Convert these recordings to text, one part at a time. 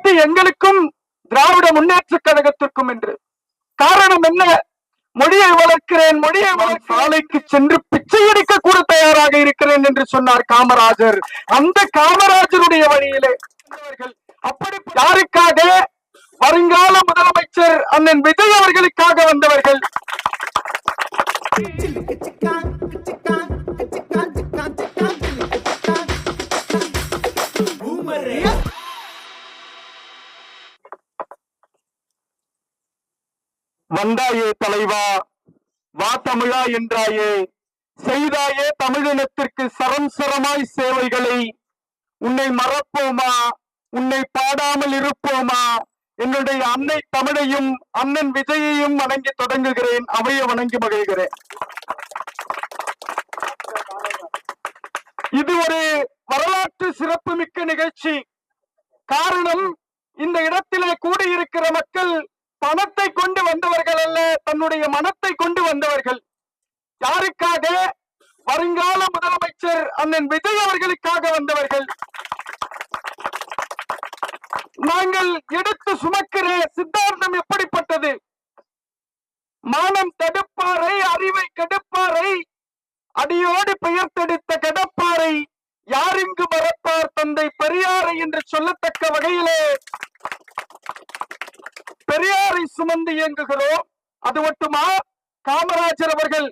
போட்டி எங்களுக்கும் திராவிட முன்னேற்ற கழகத்திற்கும் என்று. காரணம் என்ன? மொழியை வளர்க்கிறேன், சாலைக்கு சென்று பிச்சை எடுக்க கூட தயாராக இருக்கிறேன் என்று சொன்னார் காமராஜர். அந்த காமராஜருடைய வழியிலே அப்படி யாருக்காக? வருங்கால முதலமைச்சர் அண்ணன் விஜய் அவர்களுக்காக வந்தவர்கள். வந்தாயே தலைவா, வா தமிழா என்றாயே, செய்தாயே தமிழினத்திற்கு சரம் சரமாய் சேவைகளை. உன்னை மறப்போமா? உன்னை பாடாமல் இருப்போமா? என்னுடைய அன்னை தமிழையும் அண்ணன் விஜயையும் வணங்கி தொடங்குகிறேன், அவையை வணங்கி மகிழ்கிறேன். இது ஒரு வரலாற்று சிறப்புமிக்க நிகழ்ச்சி. காரணம், இந்த இடத்திலே கூடியிருக்கிற மக்கள் பணத்தை கொண்டு வந்தவர்கள் அல்ல, தன்னுடைய மனத்தை கொண்டு வந்தவர்கள். யாருக்காக? வருங்கால முதலமைச்சர் அண்ணன் விஜய் அவர்களுக்காக வந்தவர்கள். நாங்கள் எடுத்து சுமக்கிற சித்தாந்தம் எப்படிப்பட்டது? மானம் தடுப்பாரை, அறிவை கெடுப்பாரை, அடியோடு பெயர்த்தெடுத்த கடப்பாரை யாரிங்கு மறப்பார் தந்தை பெரியாரை என்று சொல்லத்தக்க வகையிலே பெரியாரை சுமந்து இயங்குகிறோம். அது மட்டுமா? காமராஜர் அவர்கள்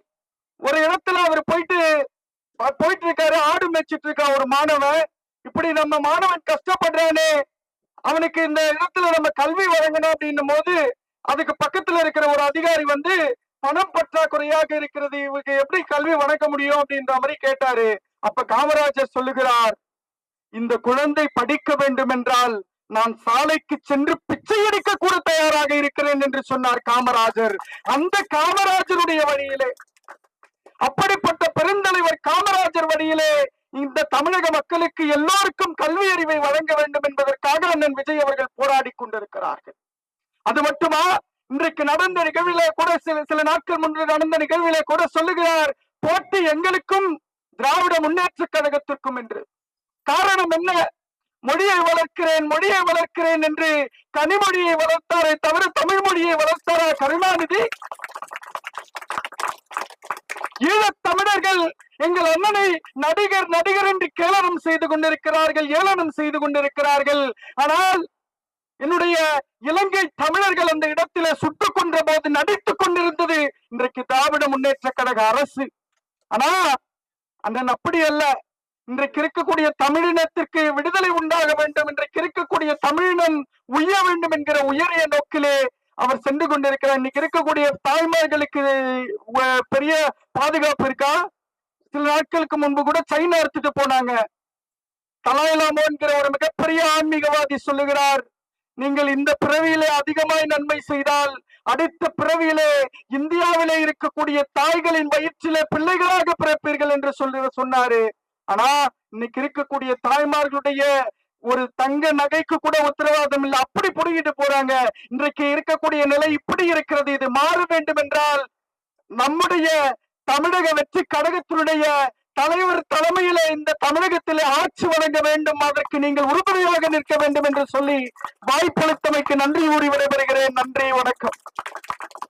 ஒரு இடத்துல அவர் போயிட்டு இருக்காரு, ஆடு மேய்ச்சிட்டு இருக்கா ஒரு மாணவன். இப்படி நம்ம மாணவன் கஷ்டப்படுறானே, அவனுக்கு இந்த இடத்துல நம்ம கல்வி வழங்கணும் அப்படின்னும் போது அதுக்கு பக்கத்துல இருக்கிற ஒரு அதிகாரி வந்து, பணம் பற்றாக்குறையாக இருக்கிறது, இவருக்கு எப்படி கல்வி வழங்க முடியும் அப்படின்ற மாதிரி கேட்டாரு. அப்ப காமராஜர் சொல்லுகிறார், இந்த குழந்தை படிக்க வேண்டும் என்றால் நான் சாலைக்கு சென்று பிச்சை எடுக்க கூட தயாராக இருக்கிறேன் என்று சொன்னார் காமராஜர். அந்த காமராஜருடைய வழியிலே, அப்படிப்பட்ட பெருந்தலைவர் காமராஜர் வழியிலே இந்த தமிழக மக்களுக்கு எல்லோருக்கும் கல்வி அறிவை வழங்க வேண்டும் என்பதற்காக அண்ணன் விஜய் அவர்கள் போராடி கொண்டிருக்கிறார்கள். அது மட்டுமா? இன்றைக்கு நடந்த நிகழ்விலே கூட சில நாட்கள் முன்பு நடந்த நிகழ்விலே கூட சொல்லுகிறார், போட்டி எங்களுக்கும் திராவிட முன்னேற்ற கழகத்திற்கும் என்று. காரணம் என்ன? மொழியை வளர்க்கிறேன் என்று கனிமொழியை வளர்த்தாரே தவிர தமிழ் மொழியை வளர்த்தாரா கருணாநிதி? ஈழத் தமிழர்கள் எங்கள் அண்ணனை நடிகர் என்று கேளனம் செய்து கொண்டிருக்கிறார்கள், ஏளனம் செய்து கொண்டிருக்கிறார்கள். ஆனால் என்னுடைய இலங்கை தமிழர்கள் அந்த இடத்திலே சுட்டுக் கொன்ற போது நடித்துக் கொண்டிருந்தது இன்றைக்கு திராவிட முன்னேற்ற கழக அரசு. ஆனா அண்ணன் அப்படி அல்ல. இன்றைக்கு இருக்கக்கூடிய தமிழினத்திற்கு விடுதலை உண்டாக வேண்டும், இன்றைக்கு இருக்கக்கூடிய தமிழினம் உய்ய வேண்டும் என்கிற உயரிய நோக்கிலே அவர் சென்று கொண்டிருக்கிறார். இன்னைக்கு இருக்கக்கூடிய தாய்மார்களுக்கு பெரிய பாதுகாப்பு இருக்கா? சில நாட்களுக்கு முன்பு கூட சைனா எடுத்துட்டு போனாங்க. தலாய்லாமோ என்கிற ஒரு மிகப்பெரிய ஆன்மீகவாதி சொல்லுகிறார், நீங்கள் இந்த பிறவியிலே அதிகமாய் நன்மை செய்தால் அடுத்த பிறவியிலே இந்தியாவிலே இருக்கக்கூடிய தாய்களின் வயிற்றிலே பிள்ளைகளாக பிறப்பீர்கள் என்று சொன்னாரு. ஆனா இன்னைக்கு இருக்கக்கூடிய தாய்மார்களுடைய ஒரு தங்க நகைக்கு கூட உத்தரவாதம் இல்லை, அப்படி புடுங்கிட்டு போறாங்க. இன்றைக்கு இருக்கக்கூடிய நிலை இப்படி இருக்கிறது. இது மாற வேண்டும் என்றால் நம்முடைய தமிழக வெற்றி கழகத்தினுடைய தலைவர் தலைமையில இந்த தமிழகத்திலே ஆட்சி வழங்க வேண்டும், அதற்கு நீங்கள் உறுதுணையாக நிற்க வேண்டும் என்று சொல்லி வாய்ப்பளித்தமைக்கு நன்றி கூறி விடைபெறுகிறேன். நன்றி, வணக்கம்.